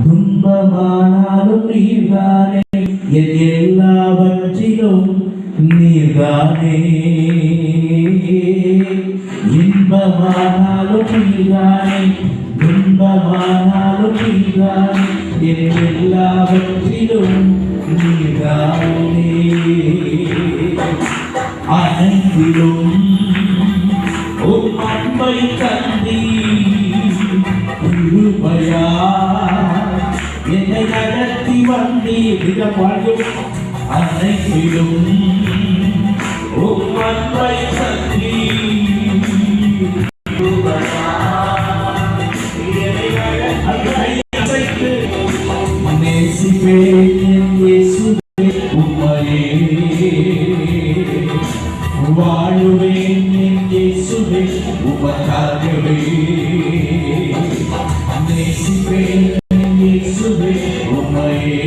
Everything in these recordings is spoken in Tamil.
துன்பமானாலும் நீர்தானே, என் எல்லாவற்றிலும் நீர்தானே. இன்பமானாலும் நீர்தானே, துன்பமானாலும் நீர்தானே, என் எல்லாவற்றிலும் நீர்தானே. அனைத்திலும் உம் அன்பை தந்தி கிருபையா என்னை நடத்தி வந்தீர். அனைத்திலும் உம் அன்பை தந்தி கிருபையா என்னை நடத்தி நேசிப்பேன் இயேசுவே உம்மையே, வாழுவேன் இயேசுவே உமக்காகவே. நேசிப்பேன் இயேசுவே உம்மையே,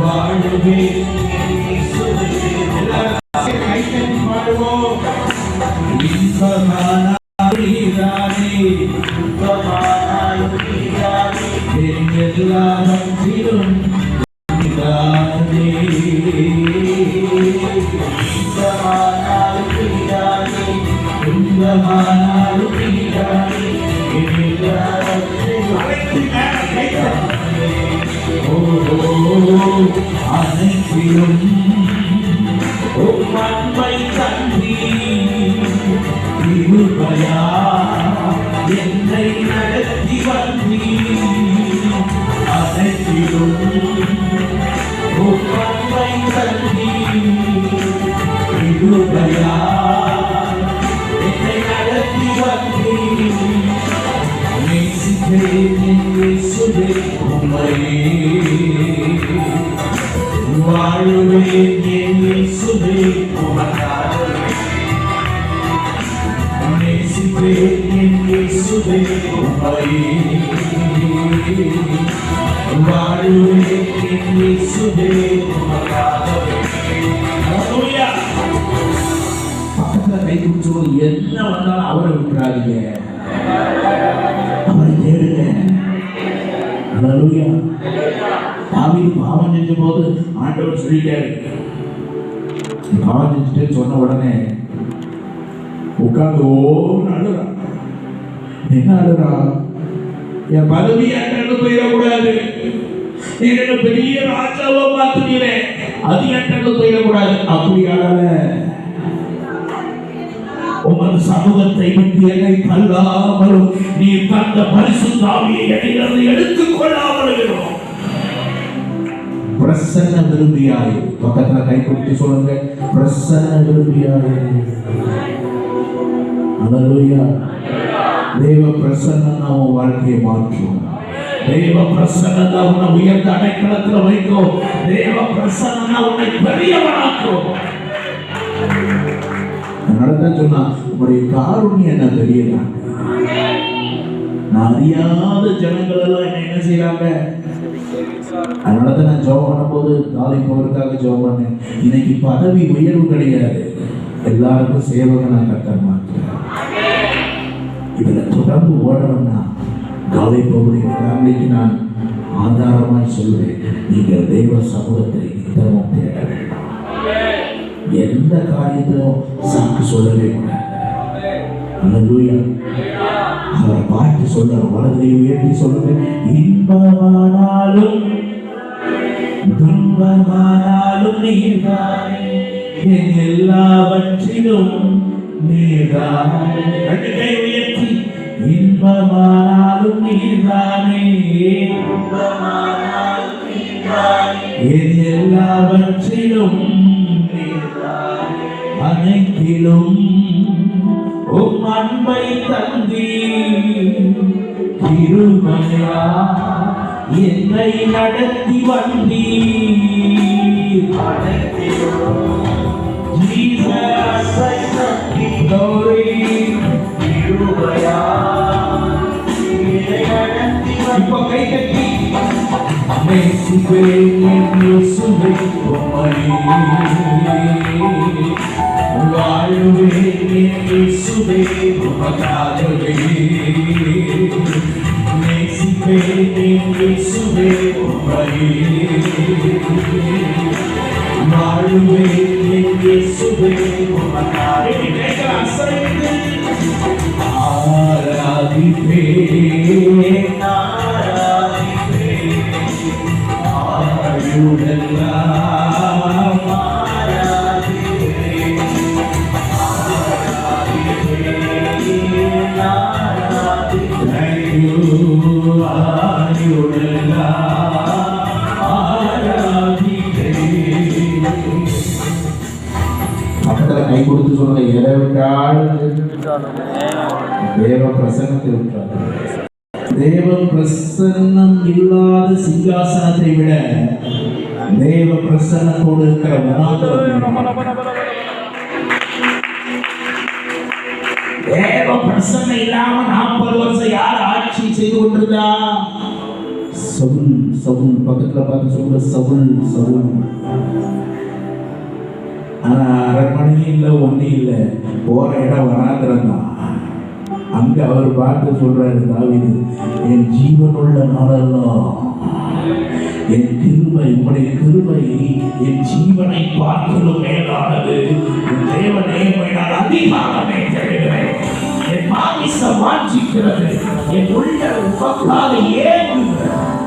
வாழுவேன் இயேசுவே. எல்லாரும் கைத்தட்டி பாடுவோம். இன்பமானாலும் நீர்தானே, துன்பமானாலும் நீர்தானே, என் எல்லாவற்றிலும் நீர்தானே. இன்பமானாலும் நீர்தானே, துன்பமானாலும் நீர்தானே, என் எல்லாவற்றிலும் நீர்தானே. அனைத்திலும் உம் அன்பை தந்தி கிருபையா என்னை நடத்தி வந்தீர். அனைத்திலும் உம் அன்பை தந்தி கிருபையா என்னை நடத்தி வந்தீர். நேசிப்பேன் இயேசுவே உம்மையே, வாழுவேன் இயேசுவே உமக்காகவே. நேசிப்பேன் இயேசுவே உம்மையே, வாழுவேன் இயேசுவே உமக்காகவே. ஹல்லேலூயா. பக்கத்துல கை குடிச்சோம், என்ன வந்தாலும் அவரை விட்டுறாதீங்க, அவரை தேடுங்க. ஹல்லேலூயா. தாவீது பாவம் செஞ்ச போது ஆண்டவர் சொல்லிட்டாரு, பாவம் செஞ்சுட்டு சொன்ன உடனே உட்கார்ந்து அழுறான். என்ன அழுறா? என் பதவி என்கிட்ட போயிடக்கூடாது, நீங்க பெரிய ராஜாவா பார்த்துட்டீங்களே, அது என்கிட்ட போயிடக்கூடாது. அப்படி அழல, உமது சமூகத்தை விட்டு என்னை தள்ளாமலும் நீ தந்த பரிசுத்த ஆவியை என்னிலிருந்து எடுத்துக் கொள்ளாமலும் பிரசன்ன விரும்பியாய். பக்கத்துல கை கொடுத்து சொல்லுங்க, பிரசன்ன விரும்பியாய். ஹல்லேலூயா. தேவ பிரசன்னம் உன் வாழ்க்கையை மாற்றும். தேவ பிரசன்னத்தை உன்னை உயர்ந்த அடைக்கலத்தில் வைக்கும். தேவ பிரசன்னம் உன்னை பெரியவனாக்கும். அதனாலதான் சொன்னா, உங்களுடைய காருண்யம் என்ன தெரியல. நான் அறியாத ஜனங்கள் எல்லாம் என்ன செய்யறாங்க. அதனாலதான் நான் ஜெபம் பண்ணும்போது காலை போவதற்காக ஜெபம் பண்ணேன். இன்னைக்கு பதவி உயர்வு கிடையாது, எல்லாருக்கும் சேவகனா கர்த்தர் மாற்றுறார். இதுல தொடர்ந்து ஓடணும்னா காலை போவதை ஃபேமிலிக்கு நான் ஆதாரமாய் சொல்லுவேன், நீங்கள் தெய்வ சமூகத்தை நித்தமும் தேட வேண்டும். எந்த காரியத்திலும் சாக்கு சொல்லவே கூடாது. ஹல்லேலூயா. அவரை பார்த்து சொல்ற, வலதை உயர்த்தி சொல்லுங்க, இன்பமானாலும் துன்பமானாலும் நீர்தானே, என் எல்லாவற்றிலும் நீர்தானே. ரெண்டு கை உயர்த்தி, இன்பமானாலும் நீர்தானே, துன்பமானாலும் நீர்தானே, என் எல்லாவற்றிலும் நீர்தானே. அனைத்திலும் உம் அன்பை தந்தி கிருபையா என்னை நடத்தி வந்தீர். அனைத்திலும் ஜீசஸை தந்தி கிருபையா என்னை நடத்தி வந்தீர். இப்போ கை கட்டி நேசிப்பேன் இயேசுவே உம்மையே, வாழுவேன் இயேசுவே உமக்காகவே. இயேசுவே உம்மையே வாழுவேன் இயேசுவே உம்மையே ஆராதிப்பேன் ஆயுடெல்லாம் பக்கத்தில் கை கொடுத்து சொல்லுங்க, எதை விட்டாலும் தேவ பிரசன்னத்தை விட்டார். தேவ பிரசன்னம் இல்லாத சிங்காசனத்தை விட தேவ பிரசன்னத்தோடு இருக்கிற தேவ பிரசன்னம் இல்லாம 40 வருஷம் யார் ஆட்சி செய்து கொண்டிருந்தா? சவுல். சவுல் பக்கத்துல பார்த்து சொல்ற சவுல் சவுல். ஆனா அரண்மனையும் இல்லை, ஒண்ணு இல்லை, போற இடம் வராந்திரம் தான். அங்க அவர் பார்த்து சொல்றாரு தாவீது, என் ஜீவனுள்ள நாளெல்லாம் என் கிருபை, உங்களுடைய கிருபை என் ஜீவனை பார்க்கலும் மேலானது. என் தேவனே நான் அதிகமாகவே தெரிகிறேன். என் மாமிசம் வாஞ்சிக்கிறது, என் உள்ள உமக்காக ஏங்குகிறது.